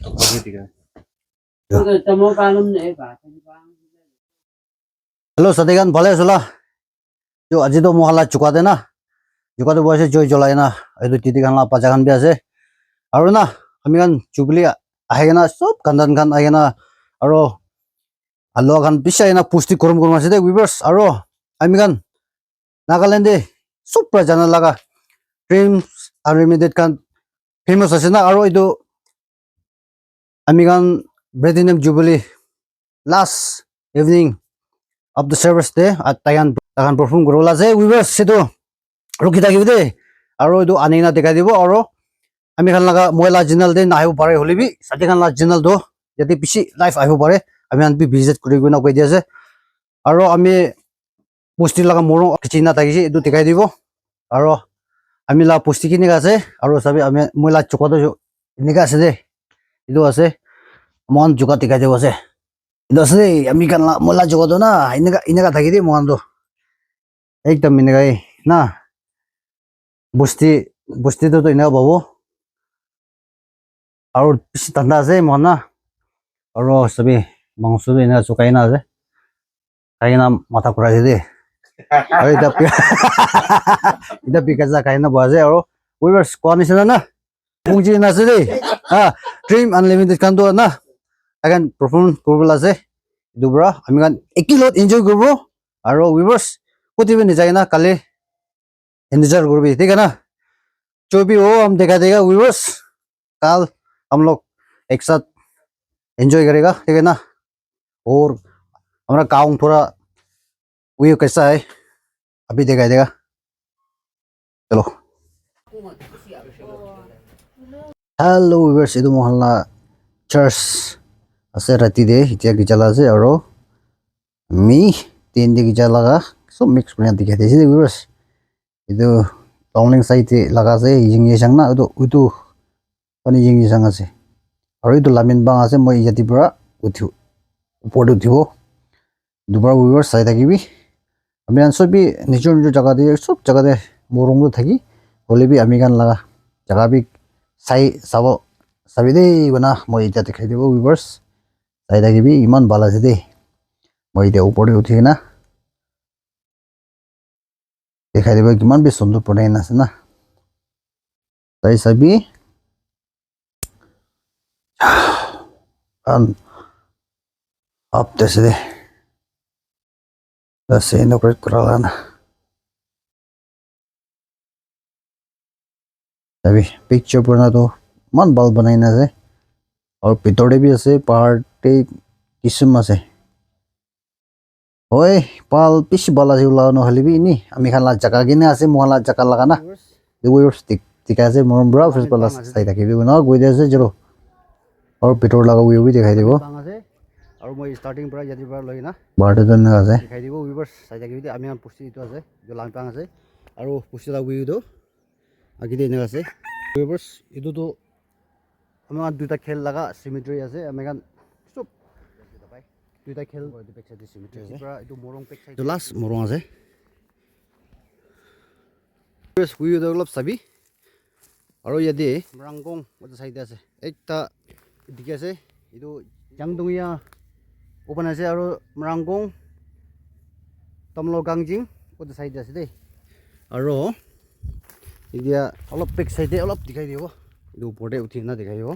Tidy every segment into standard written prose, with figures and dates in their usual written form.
Okay ठीक है hello सदेगान भले आछला जो আজি तो मोहल्ला चुका दे ना चुका तो बसे जय जलाई ना एदो तिति खान ला पाचा खान भी আছে আৰু না আমি গান জুবলি আহে না সব কান্দান খান আহে না আৰু আলু খান পিছাই না পুষ্টি গৰম গৰম আছে দে উইভাৰ্স আৰু আমি গান নাগাল্যান্ডে সব প্ৰায় জানা লাগা ড্ৰিমস আৰু ইমিডিয়েট খান ফেমাস আছে না আৰু এদো আমি গান ব্রেডিনাম jubilee last evening of the service day at tagan perform gorola je viewers sedo rukhi thakibi de aro edu anina dekhai dibo aro ami khan laga moila channel de naibo pare holibi sate khan la channel do jati pisi live aibo pare ami an bi visit kori gona koi dia je aro ami posti laga moro kichina thakise edu dekhai dibo aro ami la posti kini ase aro sabi ami moila chokodo nika ase de edu ase mon juga dekhai dibo ase Idosre ami kan la mola jogo do na inaga thaki di mohan do ekdam inaga na busti do inaga babo aur pisi tanda ase mohan na aro sabi mangso do inaga chukai na ase kai na matha kurai de aro ida pikaza kai na baje aro weavers kwani sena na pungji na ase de ha dream unlimited kan do na akan perform korbala ase dubra ami kan ekilot enjoy korbo aro viewers kotibe ne jai na kale enjoy korbi ठीक है ना जो भी हो हम देखा देगा viewers कल हम लोग एक साथ एंजॉय करेगा ठीक है ना और हमारा गांव थोड़ा व्यू कैसा है अभी देखा देगा चलो हेलो viewers इधर मोहल्ला चर्च আছে ৰাতি দে এতিয়া গিজালা আছে আৰু মি তিন দি গিজালা সব মিক্স করে দেখাই দিছি ভিউয়ার্স ಇದು টাউনিং সাইডে লাগা আছে ইংজি সাং না উটো পানি ইংজি সাং আছে আৰু ಇದು লামিন বাং আছে মই ইয়াতি পৰা উঠিও ওপৰতে উঠিব দুবাৰ ভিউয়াৰ্স চাই থাকিবি আমি আনছবি নিজৰ নিজৰ জায়গা দিয়ে সব জায়গাতে মৰংটো থাকি হলেবি আমি গান লাগা জায়গা বি চাই চাবি দেই বনা মই এতিয়া দেখাই দিব ভিউয়ার্স চাই থাকিবি ইমান ভাল আছে দেই মই এতিয়া ওপৰতে উঠি না দেখাই দিব কিমান বেছ সুন্দৰ পঢ়াই আছে না চাই চাবি আপ দেছে দে আছে ইনঅপাৰেট কৰালা না চাবি পিকচাৰ বনাতো ইমান ভাল বনাই না আছে और ভিতরে भी আছে পার্টে কিসম আছে ওই পাল পিছ বলা জিলা নহলিবি নি আমি খালা জায়গা কিনে আছে মহলা জায়গা লাগা না ভিউয়ার্স ঠিক আছে মরম ব্রা ফিস বলা চাই থাকিবি না গই দিছে জরো और ভিতর লাগা ভিউ भी দেখাই দিব और মই স্টার্টিং পৰা ইয়াতি পৰা লৈ না বাৰটা জন আছে দেখাই দিব ভিউয়াৰ্স চাই থাকিবি আমি পুষ্টি দিটো আছে যে লাংপাং আছে আৰু পুষ্টি লাগা ভিউ দো আগিতে এনে আছে ভিউয়ার্স ইটো তো আমার দুটা খেল লাগা সিমেট্রি আছে আমি গান সব দুটা খেল পেক সাইড সিমেট্রি আছে পুরা এটো মরং পেক সাইড লাস্ট মরং আছে প্রেস হুই ডেভেলপ সাবি আর ইয়াদে মরাংগং ওটা সাইড আছে একটা দিকে আছে এটো জাংদুইয়া ওপেন আছে আর মরাংগং তমলো গাংজিং ওটা সাইড আছে দেই আর ইডিয়া অলপ পেক সাইডে অলপ দেখাই দিব ಇದು ಪೋಟೆ ಉঠিನ দেখাইব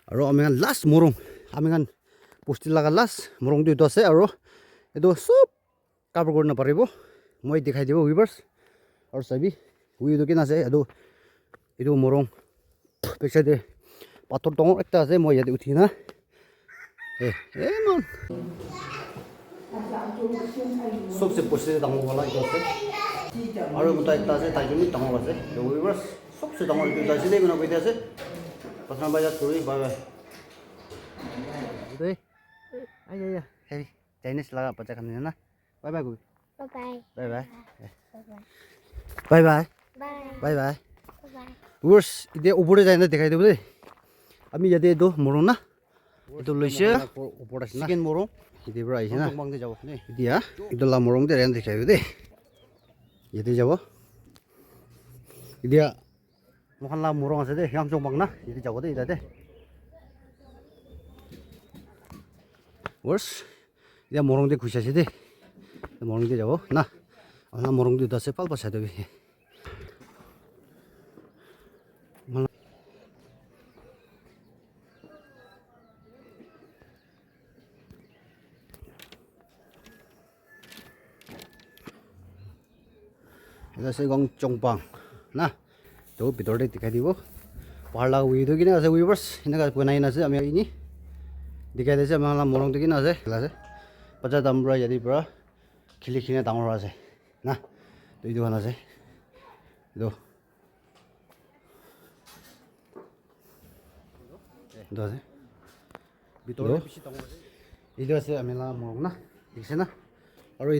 আৰু আমি লাস্ট মৰং আমি পুষ্টি লাগা লাস্ট মৰংটো এইটো আছে আৰু এইটো সব কাভাৰ কৰিব পাৰিব মই দেখাই দিব ভিউয়াৰ্স আৰু চাবি উইটো কিন আছে এইটো মৰং পেছাতে পাথৰ ডাঙৰ একটা আছে মই ইয়াতে উঠি না মান সবচেয়ে পুষ্টি ডাঙৰ वाला এইটো আছে আৰু মোটা একটা আছে তাইজনী ডাঙৰ আছে ভিউয়াৰ্স सबसे डाঙৰ এইটো আছে দেই মন কইতে আছে প্ৰথম বাজাত কৰি বাই বাই দেই আই হেৰি চাইনিজ লাগা পাচা খানে না বাই বাই গই bye bye bye bye bye bye viewers ইদে উপরে যাই না দেখাই দেব দেই আমি ইয়াতে এটো মরং না এটো লইছে উপর আছে না সেকেন্ড মরং ইদে বড় আইছে না বাংতে যাব নে দিয়া ইদলা মরং দে রেন দেখাই দেই ইয়াতে যাব ইদিয়া মোখানলা মরং আছে দে হিয়াং চং বাং না ইদে যাব দে ইদাতে worse ya morong de khushi ase de morong de jabo na ana morong de dase pal pasai debi এটা আছে গং চংপাং না তো ভিতৰতে দেখাই দিব পাহাৰ লাগা উইটো কিনে আছে উইভাৰ্স এনেকা বনাই আছে আমি ইনি দেখাই দিছে আমাৰ মৰং দেখি না আছে আছে পচা দামৰা যদি পৰা খিলি খিনে ডাঙৰ আছে না তো এইটো আছে এইটো এইটো আছে ভিতৰত বেছি ডাঙৰ আছে এইটো আছে আমি মৰং না দেখিছে না আৰু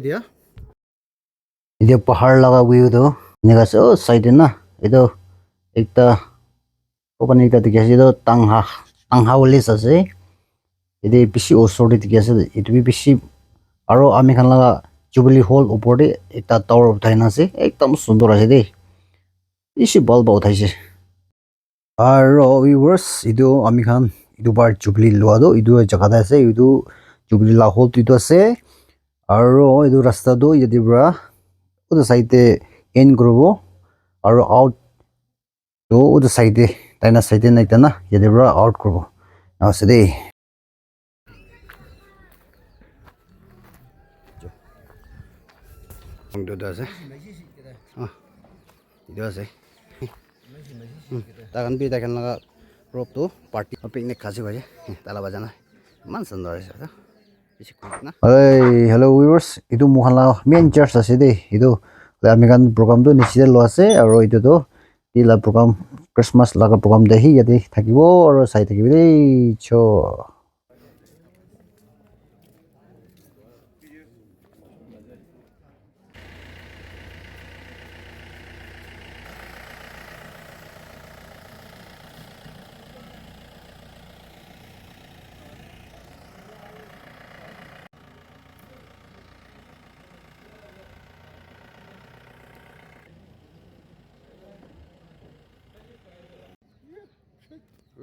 এতিয়া পাহাৰ লগা ভিউটো এনেকা আছে সাইডে না এইটো একটা ওখানে এটা দেখি আছে টাংহা উলিস আছে এতে বেশি ওসরতে দেখি আছে এটা বেশি আৰু আমি খান লাগা জুবিলি হল উপরে একটা টাওয়ার উঠাই না আছে একদম সুন্দর আছে দেই বেশি বল উঠাইছে আৰু ভিউয়াৰ্স ইটো আমি খান ইটো বাৰ জুবিলি লোৱাটো ইটো জায়গাতে আছে ইটো জুবিলি লা হল ইটো আছে আৰু ইটো ৰাস্তাটো ইয়াতে পৰা ওটা সাইডে এন করব আর আউট তো ওটা সাইডে তাই না সাইডে নাই তা না ইয়াতে পুরো আউট করব আছে দেই দুটো আছে ಇದು আছে তাকান বি তাকান লাগা রোপটো পার্টি পিকনিক খাসি বাজে তালা বাজানা মান সুন্দর আছে hello viewers itu muhala main church ase de itu আমি kan program to nichite lo ase aro itu to ila program christmas laga program de hi yate thakibo aro sai thakibo de cho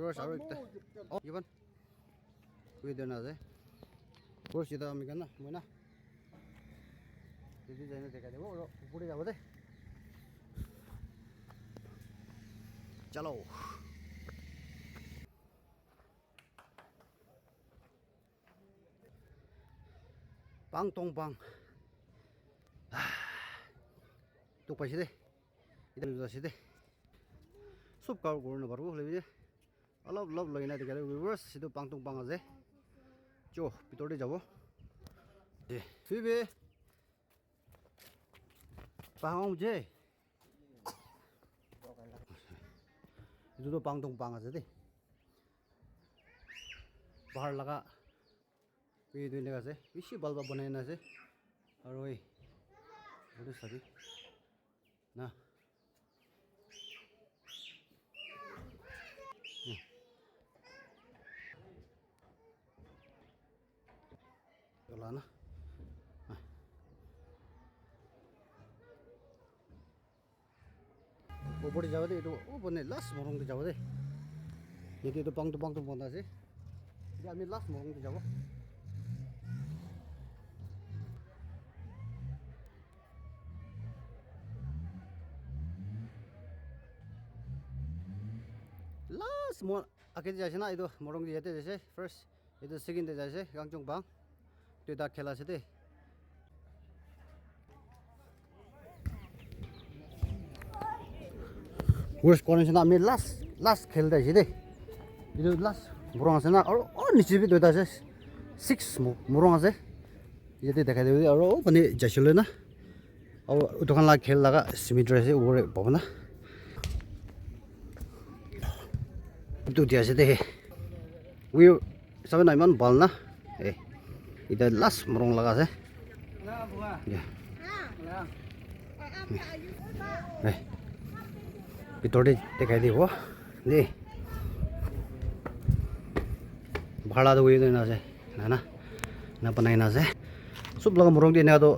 Terus aku oh gimana? Video nasi. Terus kita ambil kan, mana? Jadi jangan dekat deh, oh, puri jauh deh. Chalo. Bang tong bang. Tuh pasti deh. Kita lihat sih deh. Sup kau gurun baru lebih deh. অলপ লব লইনা দেখালে viewers itu pangtung pang আছে চো ভিতরে যাব এ ফিবে Pahang যে itu তো pangtung pang আছে দে পাহাড় লাগা এই দুই জায়গা আছে বেশি বালবা বানাই না আছে আর ওই ওটা সরি না Lana. Upor di Jawa deh itu, upor nih las morong di Jawa deh. Jadi itu pang tu pang sih. Jadi ambil las morong di Jawa. Las mor, akhirnya jadi na itu morong di Jawa deh first itu second deh jadi Gangchung Bang. Itu dah kelas itu. Worst condition ami last खेलता है सीधे इधर last Murang से ना और नीचे भी तो था 6 मुरंग से ये तो देखा दे और वो बने जैसे ना और दुकान ला खेल लगा सिमिट्री से वो बाबा ना itu dia sih deh we sampai naiman bal na इधर last मुरंग लगा से ভিতরে দেখাই দিব নে ভাড়া তো ওই না আছে না না বানাই না আছে সব লাগা মরং দি না তো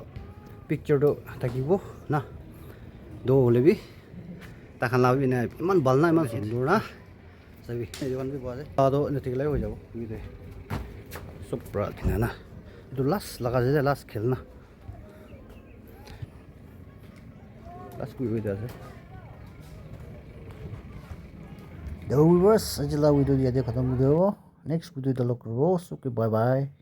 পিকচার তো থাকিব না দো হলেবি তাখান লাবি না ইমান ভাল না ইমান সুন্দর না চাবি এইখান বি পাওয়া যায় তো নথিকলাই হৈ যাব sob pra thina na itu last laga je last khel na last kui oi da ase the viewers ajila video dia khatam video next video dalok ro so bye bye